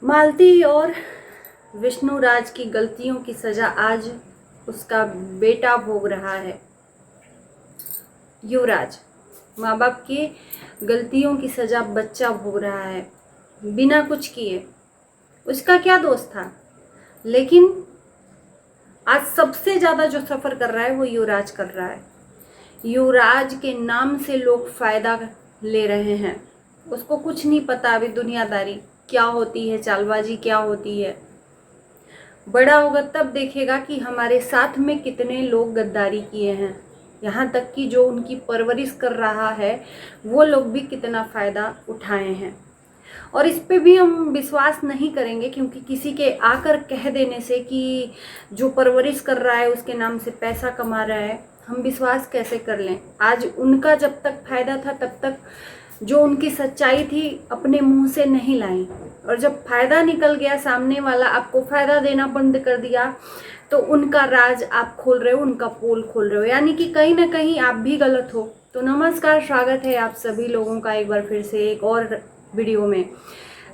मालती और विष्णुराज की गलतियों की सजा आज उसका बेटा भोग रहा है। युवराज, माँ बाप की गलतियों की सजा बच्चा भोग रहा है बिना कुछ किए। उसका क्या दोष था? लेकिन आज सबसे ज्यादा जो सफर कर रहा है वो युवराज कर रहा है। युवराज के नाम से लोग फायदा ले रहे हैं। उसको कुछ नहीं पता अभी दुनियादारी क्या होती है, चालबाजी क्या होती है। बड़ा होगा तब देखेगा कि हमारे साथ में कितने लोग गद्दारी किए हैं। यहाँ तक कि जो उनकी परवरिश कर रहा है वो लोग भी कितना फ़ायदा उठाए हैं। और इस पे भी हम विश्वास नहीं करेंगे, क्योंकि किसी के आकर कह देने से कि जो परवरिश कर रहा है उसके नाम से पैसा कमा रहा है, हम विश्वास कैसे कर लें। आज उनका जब तक फ़ायदा था तब तक जो उनकी सच्चाई थी अपने मुंह से नहीं लाई, और जब फ़ायदा निकल गया, सामने वाला आपको फ़ायदा देना बंद कर दिया, तो उनका राज आप खोल रहे हो, उनका पोल खोल रहे हो, यानी कि कहीं ना कहीं आप भी गलत हो। तो नमस्कार, स्वागत है आप सभी लोगों का एक बार फिर से एक और वीडियो में।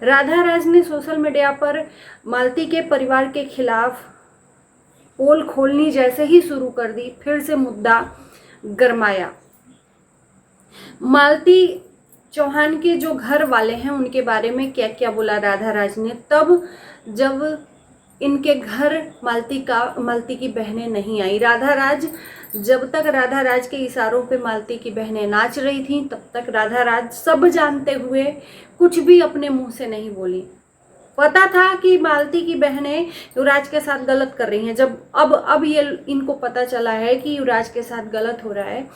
राधा राज ने सोशल मीडिया पर मालती के परिवार के खिलाफ पोल खोलनी जैसे ही शुरू कर दी, फिर से मुद्दा गरमाया। मालती चौहान के जो घर वाले हैं उनके बारे में क्या क्या बोला राधा राज ने, तब जब इनके घर मालती की बहनें नहीं आई। जब तक राधा राज के इशारों पे मालती की बहनें नाच रही थी तब तक राधा राज सब जानते हुए कुछ भी अपने मुंह से नहीं बोली। पता था कि मालती की बहनें युवराज के साथ गलत कर रही हैं। जब अब ये इनको पता चला है कि युवराज के साथ गलत हो रहा है,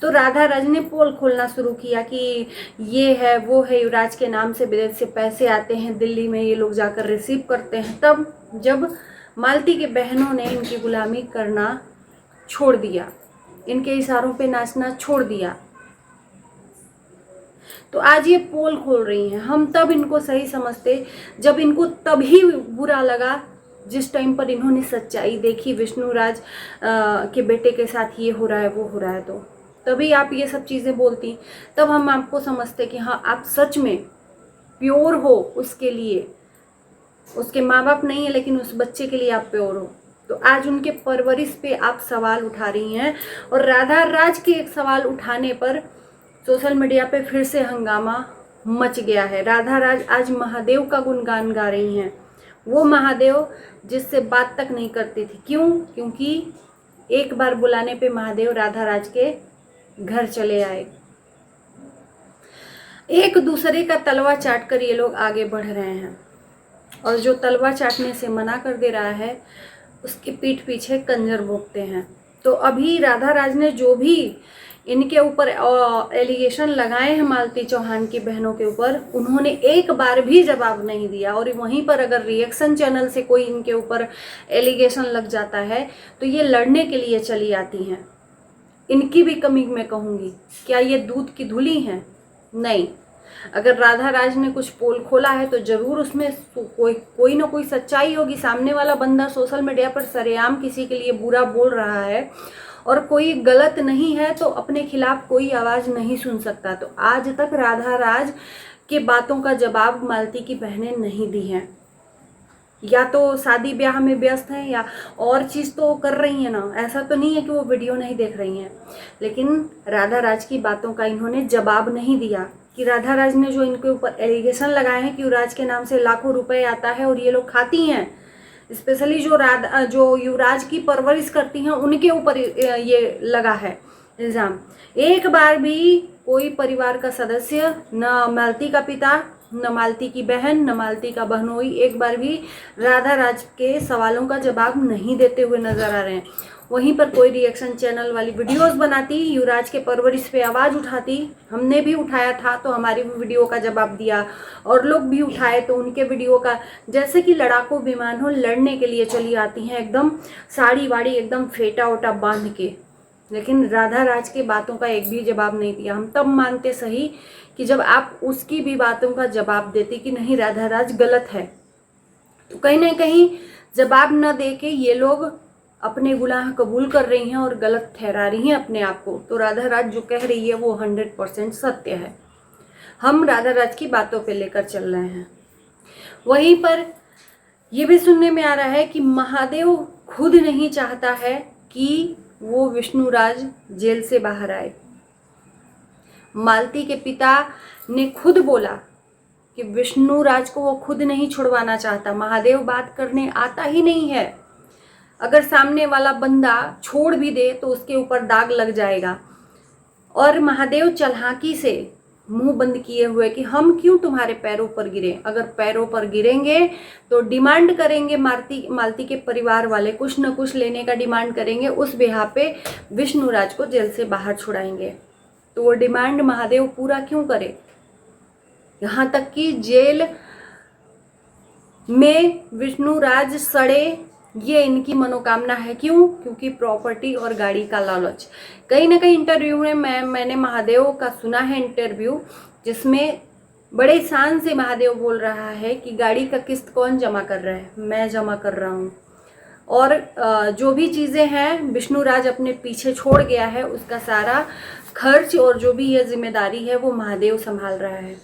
तो राधा राज ने पोल खोलना शुरू किया कि ये है वो है, युवराज के नाम से विदेश से पैसे आते हैं, दिल्ली में ये लोग जाकर रिसीव करते हैं। तब जब मालती के बहनों ने इनकी गुलामी करना छोड़ दिया, इनके इशारों पे नाचना छोड़ दिया, तो आज ये पोल खोल रही हैं। हम तब इनको सही समझते जब इनको तभी बुरा लगा जिस टाइम पर इन्होंने सच्चाई देखी, विष्णुराज के बेटे के साथ ये हो रहा है वो हो रहा है, तो तभी आप ये सब चीज़ें बोलती। तब हम आपको समझते कि हाँ, आप सच में प्योर हो उसके लिए। उसके माँ बाप नहीं है लेकिन उस बच्चे के लिए आप प्योर हो। तो आज उनके परवरिश पे आप सवाल उठा रही हैं, और राधा राज के एक सवाल उठाने पर सोशल मीडिया पे फिर से हंगामा मच गया है। राधा राज आज महादेव का गुणगान गा रही हैं, वो महादेव जिससे बात तक नहीं करती थी। क्यों? क्योंकि एक बार बुलाने पे महादेव राधा राज के घर चले आए। एक दूसरे का तलवा चाट कर ये लोग आगे बढ़ रहे हैं, और जो तलवा चाटने से मना कर दे रहा है उसकी पीठ पीछे कंजर भोंकते हैं। तो अभी राधा राज ने जो भी इनके ऊपर एलिगेशन लगाए हैं मालती चौहान की बहनों के ऊपर, उन्होंने एक बार भी जवाब नहीं दिया। और वहीं पर अगर रिएक्शन चैनल से कोई इनके ऊपर एलिगेशन लग जाता है तो ये लड़ने के लिए चली आती हैं। इनकी भी कमी मैं कहूँगी, क्या ये दूध की धुली हैं? नहीं। अगर राधा राज ने कुछ पोल खोला है तो जरूर उसमें कोई ना कोई सच्चाई होगी। सामने वाला बंदा सोशल मीडिया पर सरेआम किसी के लिए बुरा बोल रहा है और कोई गलत नहीं है तो अपने खिलाफ कोई आवाज नहीं सुन सकता। तो आज तक राधा राज के बातों का जवाब मालती की बहनें नहीं दी हैं। या तो शादी ब्याह में व्यस्त हैं या और चीज़ तो कर रही हैं ना, ऐसा तो नहीं है कि वो वीडियो नहीं देख रही हैं। लेकिन राधा राज की बातों का इन्होंने जवाब नहीं दिया कि राधा राज ने जो इनके ऊपर एलिगेशन लगाए हैं कि युवराज के नाम से लाखों रुपए आता है और ये लोग खाती हैं, स्पेशली जो युवराज की परवरिश करती हैं उनके ऊपर ये लगा है इल्ज़ाम। एक बार भी कोई परिवार का सदस्य, न मालती का पिता, न मालती की बहन, न मालती का बहनोई, एक बार भी राधा राज के सवालों का जवाब नहीं देते हुए नजर आ रहे हैं। वहीं पर कोई रिएक्शन चैनल वाली वीडियोस बनाती, युवराज के परवरिश पे आवाज़ उठाती। हमने भी उठाया था तो हमारी भी वीडियो का जवाब दिया, और लोग भी उठाए तो उनके वीडियो का, जैसे कि लड़ाकू विमान हो, लड़ने के लिए चली आती हैं एकदम साड़ी वाड़ी एकदम फेटा ओटा बांध के। लेकिन राधा राज के बातों का एक भी जवाब नहीं दिया। हम तब मानते सही कि जब आप उसकी भी बातों का जवाब देते कि नहीं राधा राज गलत है। तो कहीं ना कहीं जवाब न दे के ये लोग अपने गुनाह कबूल कर रही हैं और गलत ठहरा रही हैं अपने आप को। तो राधा राज जो कह रही है वो 100% सत्य है। हम राधा राज की बातों पे लेकर चल रहे हैं। वहीं पर ये भी सुनने में आ रहा है कि महादेव खुद नहीं चाहता है कि वो विष्णुराज जेल से बाहर आए। मालती के पिता ने खुद बोला कि विष्णुराज को वो खुद नहीं छुड़वाना चाहता। महादेव बात करने आता ही नहीं है। अगर सामने वाला बंदा छोड़ भी दे तो उसके ऊपर दाग लग जाएगा। और महादेव चलाकी से मुंह बंद किए हुए कि हम क्यों तुम्हारे पैरों पर गिरे। अगर पैरों पर गिरेंगे तो डिमांड करेंगे, मालती के परिवार वाले कुछ न कुछ लेने का डिमांड करेंगे, उस बिहार पे विष्णुराज को जेल से बाहर छुड़ाएंगे। तो वो डिमांड महादेव पूरा क्यों करे। यहाँ तक कि जेल में विष्णुराज सड़े, ये इनकी मनोकामना है। क्यों? क्योंकि प्रॉपर्टी और गाड़ी का लालच। कहीं ना कहीं इंटरव्यू में मैंने महादेव का सुना है इंटरव्यू, जिसमें बड़े शान से महादेव बोल रहा है कि गाड़ी का किस्त कौन जमा कर रहा है, मैं जमा कर रहा हूँ। और जो भी चीज़ें हैं विष्णुराज अपने पीछे छोड़ गया है, उसका सारा खर्च और जो भी ये जिम्मेदारी है वो महादेव संभाल रहा है।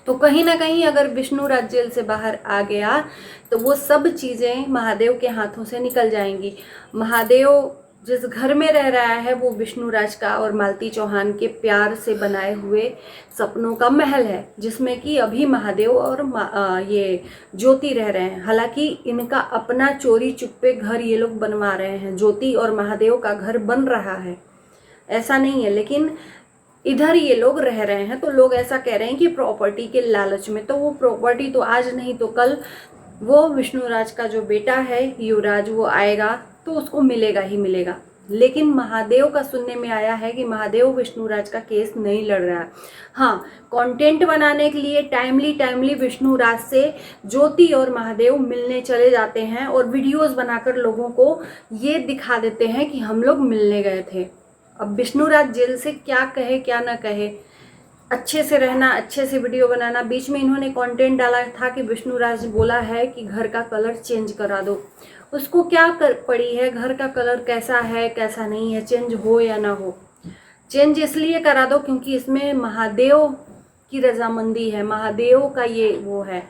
तो कहीं ना कहीं अगर विष्णुराज जेल से बाहर आ गया तो वो सब चीज़ें महादेव के हाथों से निकल जाएंगी। महादेव जिस घर में रह रहा है वो विष्णुराज का और मालती चौहान के प्यार से बनाए हुए सपनों का महल है, जिसमें कि अभी महादेव और ये ज्योति रह रहे हैं। हालांकि इनका अपना चोरी चुप्पे घर ये लोग बनवा रहे हैं। ज्योति और महादेव का घर बन रहा है, ऐसा नहीं है, लेकिन इधर ये लोग रह रहे हैं। तो लोग ऐसा कह रहे हैं कि प्रॉपर्टी के लालच में। तो वो प्रॉपर्टी तो आज नहीं तो कल वो विष्णुराज का जो बेटा है युवराज, वो आएगा तो उसको मिलेगा ही मिलेगा। लेकिन महादेव का सुनने में आया है कि महादेव विष्णुराज का केस नहीं लड़ रहा है। हाँ, कंटेंट बनाने के लिए टाइमली विष्णुराज से ज्योति और महादेव मिलने चले जाते हैं और वीडियोस बनाकर लोगों को ये दिखा देते हैं कि हम लोग मिलने गए थे। अब विष्णुराज जेल से क्या कहे क्या ना कहे, अच्छे से रहना, अच्छे से वीडियो बनाना। बीच में इन्होंने कंटेंट डाला था कि विष्णुराज बोला है कि घर का कलर चेंज करा दो। उसको क्या कर पड़ी है, घर का कलर कैसा है कैसा नहीं है, चेंज हो या ना हो। चेंज इसलिए करा दो क्योंकि इसमें महादेव की रजामंदी है, महादेव का ये वो है,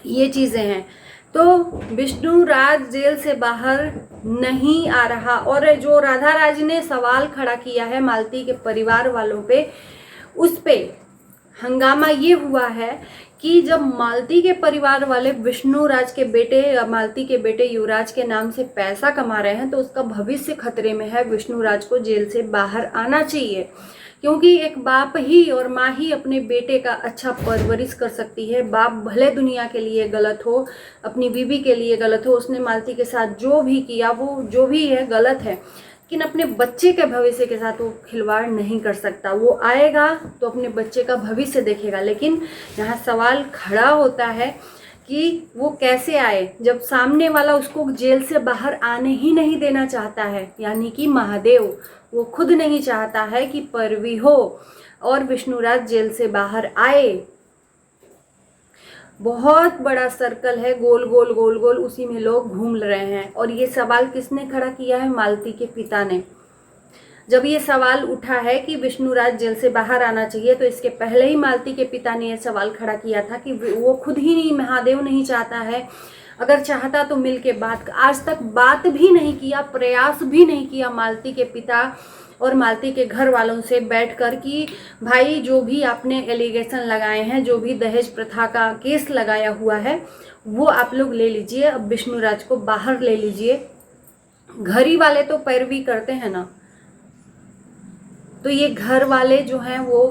ये चीज़ें हैं। तो विष्णुराज जेल से बाहर नहीं आ रहा। और जो राधा राज ने सवाल खड़ा किया है मालती के परिवार वालों पे, उस पे हंगामा ये हुआ है कि जब मालती के परिवार वाले विष्णुराज के बेटे, मालती के बेटे युवराज के नाम से पैसा कमा रहे हैं तो उसका भविष्य खतरे में है। विष्णुराज को जेल से बाहर आना चाहिए, क्योंकि एक बाप ही और माँ ही अपने बेटे का अच्छा परवरिश कर सकती है। बाप भले दुनिया के लिए गलत हो, अपनी बीवी के लिए गलत हो, उसने मालती के साथ जो भी किया वो जो भी है गलत है, लेकिन अपने बच्चे के भविष्य के साथ वो खिलवाड़ नहीं कर सकता। वो आएगा तो अपने बच्चे का भविष्य देखेगा। लेकिन यहाँ सवाल खड़ा होता है कि वो कैसे आए जब सामने वाला उसको जेल से बाहर आने ही नहीं देना चाहता है। यानी कि महादेव वो खुद नहीं चाहता है कि परवी हो और विष्णुराज जेल से बाहर आए। बहुत बड़ा सर्कल है, गोल गोल गोल गोल, उसी में लोग घूम रहे हैं। और ये सवाल किसने खड़ा किया है? मालती के पिता ने। जब ये सवाल उठा है कि विष्णुराज जेल से बाहर आना चाहिए, तो इसके पहले ही मालती के पिता ने यह सवाल खड़ा किया था कि वो खुद ही नहीं, महादेव नहीं चाहता है। अगर चाहता तो मिल के बात, आज तक बात भी नहीं किया, प्रयास भी नहीं किया मालती के पिता और मालती के घर वालों से बैठकर कि भाई जो भी आपने एलिगेशन लगाए हैं, जो भी दहेज प्रथा का केस लगाया हुआ है वो आप लोग ले लीजिए, अब विष्णुराज को बाहर ले लीजिए। घर ही वाले तो पैरवी करते हैं ना, तो ये घर वाले जो हैं वो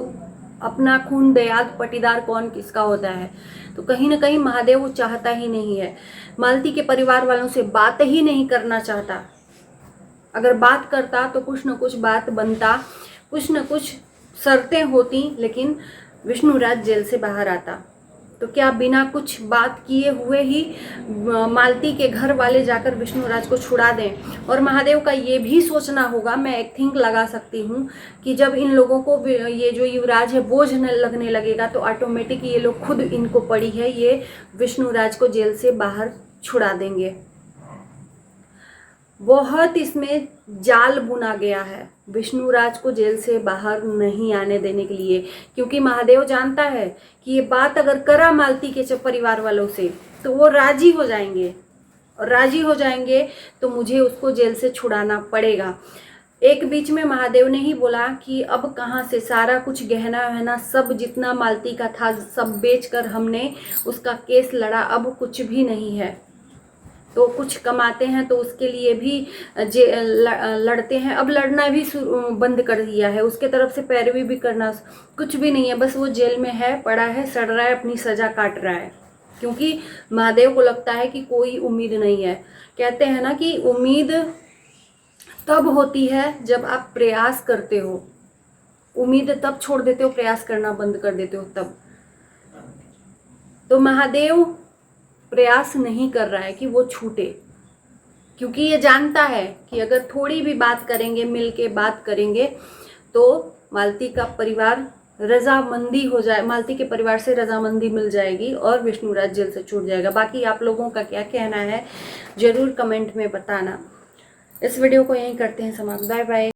अपना खून दयाद पटीदार कौन किसका होता है। तो कहीं ना कहीं महादेव वो चाहता ही नहीं है, मालती के परिवार वालों से बात ही नहीं करना चाहता। अगर बात करता तो कुछ न कुछ बात बनता, कुछ न कुछ शर्तें होती, लेकिन विष्णुराज जेल से बाहर आता। तो क्या बिना कुछ बात किए हुए ही मालती के घर वाले जाकर विष्णुराज को छुड़ा दें? और महादेव का ये भी सोचना होगा, मैं एक थिंक लगा सकती हूँ कि जब इन लोगों को ये जो युवराज है बोझ न लगने लगेगा तो ऑटोमेटिक ये लोग खुद, इनको पड़ी है, ये विष्णुराज को जेल से बाहर छुड़ा देंगे। बहुत इसमें जाल बुना गया है विष्णुराज को जेल से बाहर नहीं आने देने के लिए, क्योंकि महादेव जानता है कि ये बात अगर करा मालती के परिवार वालों से तो वो राजी हो जाएंगे, और राजी हो जाएंगे तो मुझे उसको जेल से छुड़ाना पड़ेगा। एक बीच में महादेव ने ही बोला कि अब कहाँ से सारा कुछ गहना वहना सब जितना मालती का था सब बेचकर हमने उसका केस लड़ा, अब कुछ भी नहीं है। तो कुछ कमाते हैं तो उसके लिए भी लड़ते हैं। अब लड़ना भी बंद कर दिया है, उसके तरफ से पैरवी भी करना कुछ भी नहीं है, बस वो जेल में है, पड़ा है, सड़ रहा है, अपनी सजा काट रहा है। क्योंकि महादेव को लगता है कि कोई उम्मीद नहीं है। कहते हैं ना कि उम्मीद तब होती है जब आप प्रयास करते हो, उम्मीद तब छोड़ देते हो, प्रयास करना बंद कर देते हो तब। तो महादेव प्रयास नहीं कर रहा है कि वो छूटे, क्योंकि ये जानता है कि अगर थोड़ी भी बात करेंगे, मिल के बात करेंगे तो मालती का परिवार रजामंदी हो जाए, मालती के परिवार से रजामंदी मिल जाएगी और विष्णुराज जेल से छूट जाएगा। बाकी आप लोगों का क्या कहना है जरूर कमेंट में बताना। इस वीडियो को यहीं करते हैं समाप्त। Bye bye.